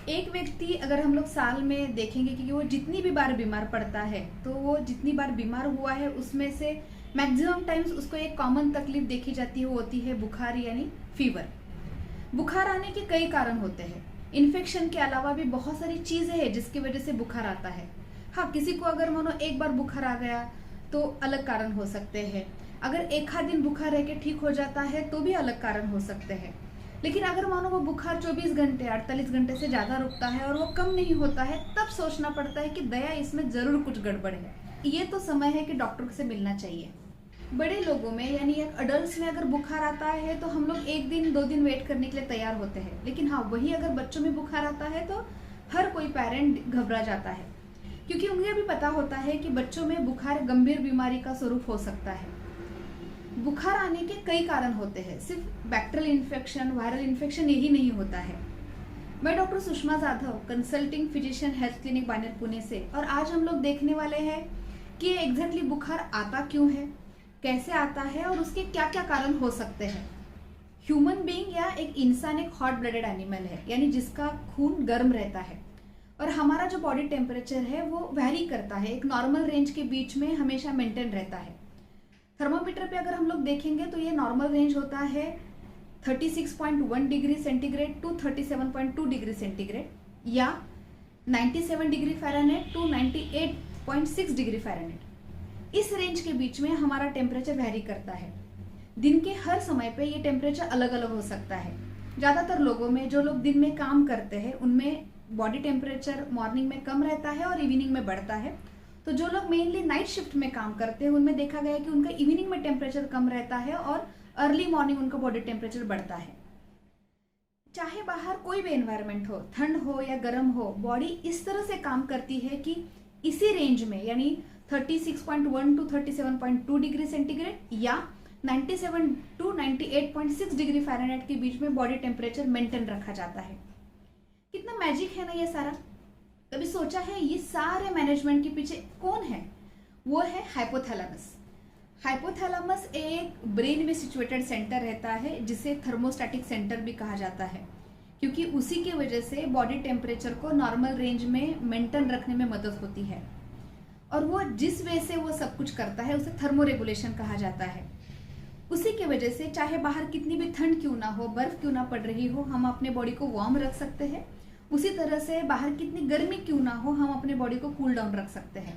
एक व्यक्ति अगर हम लोग साल में देखेंगे कि वो जितनी भी बार बीमार पड़ता है तो वो जितनी बार बीमार हुआ है उसमें से मैक्सिमम टाइम्स उसको एक कॉमन तकलीफ देखी जाती है, वो होती है बुखार यानी फीवर। बुखार आने के कई कारण होते हैं। इन्फेक्शन के अलावा भी बहुत सारी चीजें हैं जिसकी वजह से बुखार आता है। हाँ, किसी को अगर मानो एक बार बुखार आ गया तो अलग कारण हो सकते हैं। अगर एक आध दिन बुखार रह के ठीक हो जाता है तो भी अलग कारण हो सकते हैं। लेकिन अगर मानो वो बुखार 24 घंटे 48 घंटे से ज्यादा रुकता है और वो कम नहीं होता है, तब सोचना पड़ता है कि दया इसमें जरूर कुछ गड़बड़ है। ये तो समय है कि डॉक्टर से मिलना चाहिए। बड़े लोगों में यानी एक अडल्ट में अगर बुखार आता है तो हम लोग एक दिन 2 दिन वेट करने के लिए तैयार होते हैं। लेकिन हाँ, वही अगर बच्चों में बुखार आता है तो हर कोई पेरेंट घबरा जाता है, क्योंकि उन्हें भी पता होता है कि बच्चों में बुखार गंभीर बीमारी का स्वरूप हो सकता है। बुखार आने के कई कारण होते हैं, सिर्फ बैक्टीरियल इन्फेक्शन वायरल इन्फेक्शन यही नहीं होता है। मैं doctor Sushma Jadhav, consulting physician, health clinic Baner Pune से, और आज हम लोग देखने वाले हैं कि एग्जैक्टली बुखार आता क्यों है, कैसे आता है और उसके क्या क्या कारण हो सकते हैं। ह्यूमन बीइंग या एक इंसान एक हॉट ब्लडेड एनिमल है, यानी जिसका खून गर्म रहता है, और हमारा जो बॉडी टेम्परेचर है वो वेरी करता है, एक नॉर्मल रेंज के बीच में हमेशा मेंटेन रहता है। थर्मोमीटर पे अगर हम लोग देखेंगे तो ये नॉर्मल रेंज होता है 36.1 degree centigrade to 37.2 degree centigrade या 97 degree fahrenheit to 98.6 degree fahrenheit. इस रेंज के बीच में हमारा टेम्परेचर वेरी करता है। दिन के हर समय पे ये टेम्परेचर अलग अलग हो सकता है। ज़्यादातर लोगों में, जो लोग दिन में काम करते हैं, उनमें बॉडी टेम्परेचर मॉर्निंग में कम रहता है और इवनिंग में बढ़ता है। तो जो लोग मेनली नाइट शिफ्ट में काम करते हैं उनमें देखा गया है कि उनका इवनिंग में टेम्परेचर कम रहता है और अर्ली मॉर्निंग उनका बॉडी टेम्परेचर बढ़ता है। चाहे बाहर कोई भी एनवायरनमेंट हो, ठंड हो या गर्म हो, बॉडी इस तरह से काम करती है कि इसी रेंज में यानी 36.1 टू 37.2 डिग्री सेंटीग्रेड या 97 टू 98.6 डिग्री फ़ारेनहाइट के बीच में बॉडी टेम्परेचर मेंटेन रखा जाता है। कितना मैजिक है ना ये सारा। कभी सोचा है ये सारे मैनेजमेंट के पीछे कौन है? वो है हाइपोथैलेमस। हाइपोथैलेमस एक ब्रेन में सिचुएटेड सेंटर रहता है जिसे थर्मोस्टैटिक सेंटर भी कहा जाता है, क्योंकि उसी की वजह से बॉडी टेम्परेचर को नॉर्मल रेंज में मेंटेन रखने में मदद होती है। और वो जिस वे से वो सब कुछ करता है उसे थर्मो रेगुलेशन कहा जाता है। उसी की वजह से चाहे बाहर कितनी भी ठंड क्यों ना हो, बर्फ क्यों ना पड़ रही हो, हम अपने बॉडी को वार्म रख सकते हैं। उसी तरह से बाहर कितनी गर्मी क्यों ना हो, हम अपने बॉडी को कूल डाउन रख सकते हैं।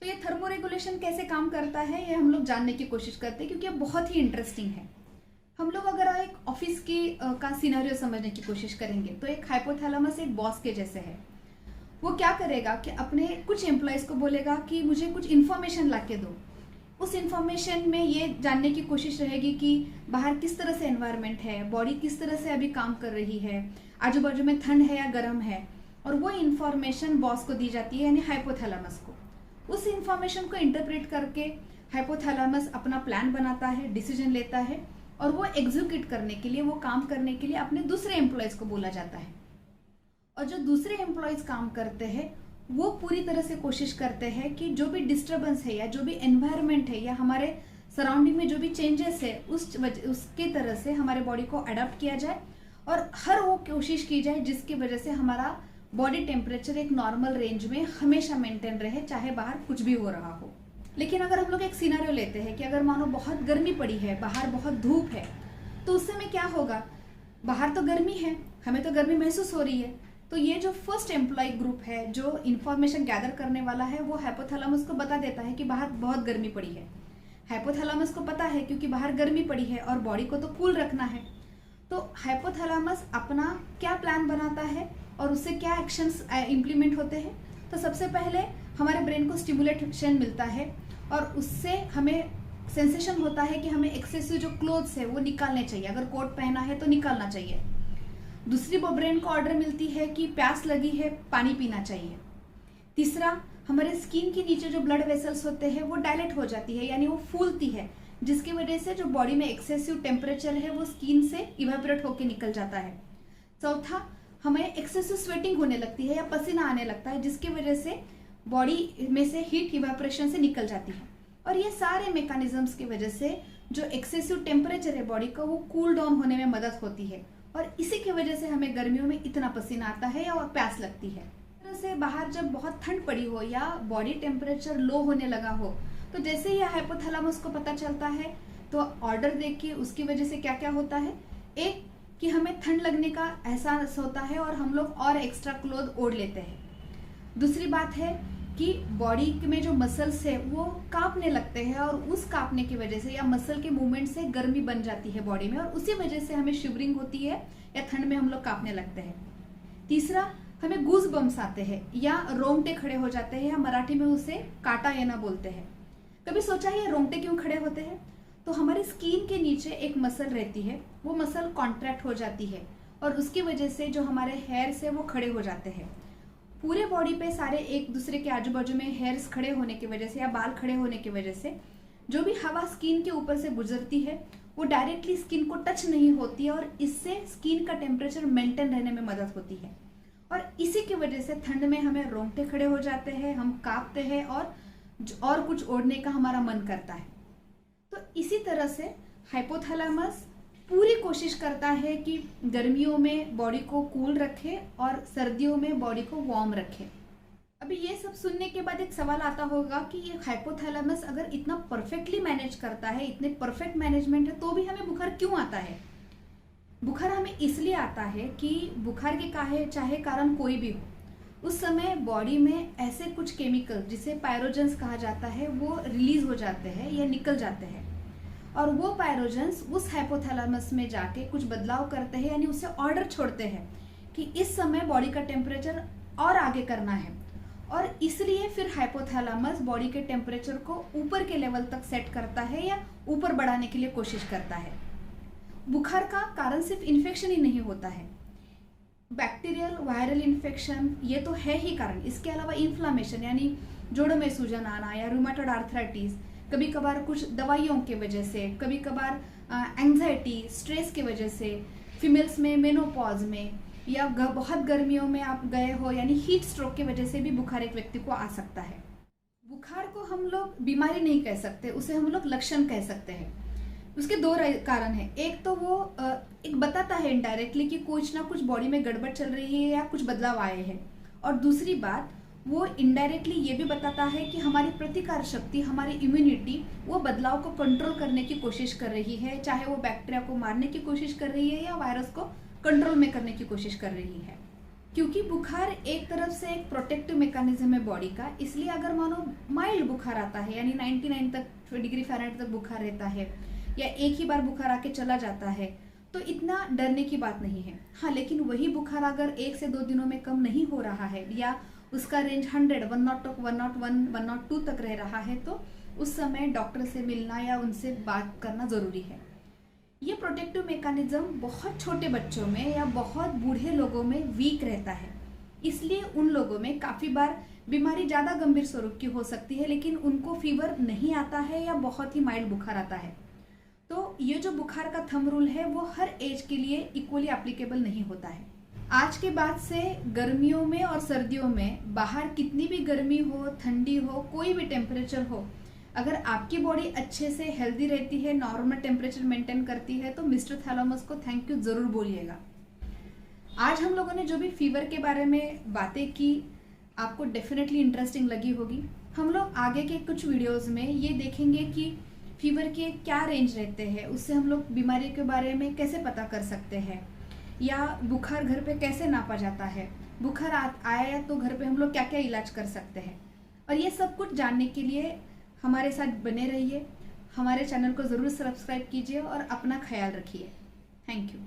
तो ये थर्मो रेगुलेशन कैसे काम करता है ये हम लोग जानने की कोशिश करते हैं, क्योंकि ये बहुत ही इंटरेस्टिंग है। हम लोग अगर एक ऑफिस की का सिनेरियो समझने की कोशिश करेंगे तो एक हाइपोथैलेमस एक बॉस के जैसे है। वो क्या करेगा कि अपने कुछ एम्प्लॉयज को बोलेगा कि मुझे कुछ इन्फॉर्मेशन ला के दो। उस इन्फॉर्मेशन में ये जानने की कोशिश रहेगी कि बाहर किस तरह से एनवायरनमेंट है, बॉडी किस तरह से अभी काम कर रही है, आजू बाजू में ठंड है या गर्म है, और वो इन्फॉर्मेशन बॉस को दी जाती है यानी हाइपोथैलेमस को। उस इन्फॉर्मेशन को इंटरप्रेट करके हाइपोथैलेमस अपना प्लान बनाता है, डिसीजन लेता है, और वो एग्जीक्यूट करने के लिए, वो काम करने के लिए अपने दूसरे एम्प्लॉयज को बोला जाता है। और जो दूसरे एम्प्लॉयज काम करते हैं वो पूरी तरह से कोशिश करते हैं कि जो भी डिस्टर्बेंस है या जो भी एनवायरनमेंट है या हमारे सराउंडिंग में जो भी चेंजेस है उसके तरह से हमारे बॉडी को अडॉप्ट किया जाए और हर वो कोशिश की जाए जिसकी वजह से हमारा बॉडी टेम्परेचर एक नॉर्मल रेंज में हमेशा मेंटेन रहे, चाहे बाहर कुछ भी हो रहा हो। लेकिन अगर हम लोग एक सिनेरियो लेते हैं कि अगर मानो बहुत गर्मी पड़ी है, बाहर बहुत धूप है, तो उस समय क्या होगा? बाहर तो गर्मी है, हमें तो गर्मी महसूस हो रही है, तो ये जो फर्स्ट एम्प्लॉय ग्रुप है, जो इन्फॉर्मेशन गैदर करने वाला है, वो हाइपोथैलेमस को बता देता है कि बाहर बहुत गर्मी पड़ी है। हाइपोथैलेमस को पता है क्योंकि बाहर गर्मी पड़ी है और बॉडी को तो कूल रखना है। तो हाइपोथैलेमस अपना क्या प्लान बनाता है और उससे क्या एक्शंस इम्प्लीमेंट होते हैं। तो सबसे पहले हमारे ब्रेन को स्टिमुलेशन मिलता है और उससे हमें सेंसेशन होता है कि हमें एक्सेसिव जो क्लोथ्स है वो निकालने चाहिए, अगर कोट पहना है तो निकालना चाहिए। दूसरी ब्रेन को ऑर्डर मिलती है कि प्यास लगी है, पानी पीना चाहिए। तीसरा, हमारे स्किन के नीचे जो ब्लड वेसल्स होते हैं वो डायलेट हो जाती है, यानी वो फूलती है, जिसकी वजह से जो बॉडी में एक्सेसिव टेम्परेचर है वो स्किन से इवेपोरेट होकर निकल जाता है। चौथा, हमें एक्सेसिव स्वेटिंग होने लगती है या पसीना आने लगता है, जिसकी वजह से बॉडी में से हीट इवेपोरेशन से निकल जाती है। और ये सारे मैकेनिज्म्स की वजह से जो एक्सेसिव टेम्परेचर है बॉडी का, वो कूल डाउन होने में मदद होती है, और इसी की वजह से हमें गर्मियों में इतना पसीना आता है और प्यास लगती है। इस तरह से बाहर जब बहुत ठंड पड़ी हो या बॉडी टेम्परेचर लो होने लगा हो, तो जैसे ही हाइपोथैलेमस को पता चलता है तो ऑर्डर देख के उसकी वजह से क्या क्या होता है, एक कि हमें ठंड लगने का एहसास होता है और हम लोग और एक्स्ट्रा क्लोथ ओढ़ लेते हैं। दूसरी बात है कि बॉडी में जो मसल्स है वो कांपने लगते हैं और उस कांपने की वजह से या मसल के मूवमेंट से गर्मी बन जाती है बॉडी में और उसी वजह से हमें शिवरिंग होती है या ठंड में हम लोग कांपने लगते हैं। तीसरा, हमें गूज बम्स आते हैं या रोंगटे खड़े हो जाते हैं या मराठी में उसे काटा येना बोलते हैं। कभी सोचा है ये रोंगटे क्यों खड़े होते हैं? तो हमारी स्किन के नीचे एक मसल रहती है, वो मसल कॉन्ट्रैक्ट हो जाती है और उसकी वजह से जो हमारे हेयर्स है वो खड़े हो जाते हैं। पूरे बॉडी पे सारे एक दूसरे के आजू बाजू में हेयर्स खड़े होने की वजह से या बाल खड़े होने की वजह से जो भी हवा स्किन के ऊपर से गुजरती है वो डायरेक्टली स्किन को टच नहीं होती है और इससे स्किन का टेम्परेचर मेंटेन रहने में मदद होती है। और इसी की वजह से ठंड में हमें रोंगटे खड़े हो जाते हैं, हम कांपते हैं और कुछ ओढ़ने का हमारा मन करता है। तो इसी तरह से हाइपोथैलेमस पूरी कोशिश करता है कि गर्मियों में बॉडी को कूल रखे और सर्दियों में बॉडी को वार्म रखे। अभी ये सब सुनने के बाद एक सवाल आता होगा कि ये हाइपोथैलेमस अगर इतना परफेक्टली मैनेज करता है, इतने परफेक्ट मैनेजमेंट है, तो भी हमें बुखार क्यों आता है? बुखार हमें इसलिए आता है कि बुखार के चाहे कारण कोई भी हो, उस समय बॉडी में ऐसे कुछ केमिकल जिसे पायरोजेंस कहा जाता है वो रिलीज हो जाते हैं या निकल जाते हैं और वो पायरोजेंस उस हाइपोथैलेमस में जाके कुछ बदलाव करते हैं, यानी उसे ऑर्डर छोड़ते हैं कि इस समय बॉडी का टेम्परेचर और आगे करना है और इसलिए फिर हाइपोथैलेमस बॉडी के टेम्परेचर को ऊपर के लेवल तक सेट करता है या ऊपर बढ़ाने के लिए कोशिश करता है। बुखार का कारण सिर्फ इन्फेक्शन ही नहीं होता है, बैक्टीरियल वायरल इन्फेक्शन ये तो है ही कारण, इसके अलावा इन्फ्लामेशन यानी जोड़ों में सूजन आना या रूमेटॉइड आर्थराइटिस, कभी कभार कुछ दवाइयों के वजह से, कभी कभार एंजाइटी स्ट्रेस के वजह से, फीमेल्स में मेनोपॉज में या बहुत गर्मियों में आप गए हो यानी हीट स्ट्रोक की वजह से भी बुखार एक व्यक्ति को आ सकता है। बुखार को हम लोग बीमारी नहीं कह सकते, उसे हम लोग लक्षण कह सकते हैं। उसके दो कारण हैं, एक तो वो एक बताता है इनडायरेक्टली कि कुछ ना कुछ बॉडी में गड़बड़ चल रही है या कुछ बदलाव आए हैं, और दूसरी बात वो इनडायरेक्टली ये भी बताता है कि हमारी प्रतिकार शक्ति, हमारी इम्यूनिटी वो बदलाव को कंट्रोल करने की कोशिश कर रही है, चाहे वो बैक्टीरिया को मारने की कोशिश कर रही है या वायरस को कंट्रोल में करने की कोशिश कर रही है। क्योंकि बुखार एक तरफ से एक प्रोटेक्टिव मैकेनिज्म है बॉडी का, इसलिए अगर मानो माइल्ड बुखार आता है यानी 99 तक डिग्री फ़ारेनहाइट तक बुखार रहता है या एक ही बार बुखार आके चला जाता है तो इतना डरने की बात नहीं है। हाँ, लेकिन वही बुखार अगर 1 से 2 दिनों में कम नहीं हो रहा है या उसका रेंज 100, 101, 102 तक रह रहा है तो उस समय डॉक्टर से मिलना या उनसे बात करना ज़रूरी है। ये प्रोटेक्टिव मैकेनिज्म बहुत छोटे बच्चों में या बहुत बूढ़े लोगों में वीक रहता है, इसलिए उन लोगों में काफ़ी बार बीमारी ज़्यादा गंभीर स्वरूप की हो सकती है लेकिन उनको फीवर नहीं आता है या बहुत ही माइल्ड बुखार आता है। तो ये जो बुखार का थंब रूल है वो हर एज के लिए इक्वली एप्लीकेबल नहीं होता है। आज के बाद से गर्मियों में और सर्दियों में बाहर कितनी भी गर्मी हो, ठंडी हो, कोई भी टेम्परेचर हो, अगर आपकी बॉडी अच्छे से हेल्दी रहती है, नॉर्मल टेम्परेचर मेंटेन करती है तो मिस्टर थैलेमस को थैंक यू ज़रूर बोलिएगा। आज हम लोगों ने जो भी फीवर के बारे में बातें की आपको डेफिनेटली इंटरेस्टिंग लगी होगी। हम लोग आगे के कुछ वीडियोज़ में ये देखेंगे कि फीवर के क्या रेंज रहते हैं, उससे हम लोग बीमारी के बारे में कैसे पता कर सकते हैं, या बुखार घर पे कैसे नापा जाता है, बुखार आया तो घर पे हम लोग क्या क्या इलाज कर सकते हैं। और ये सब कुछ जानने के लिए हमारे साथ बने रहिए, हमारे चैनल को ज़रूर सब्सक्राइब कीजिए और अपना ख्याल रखिए। Thank you.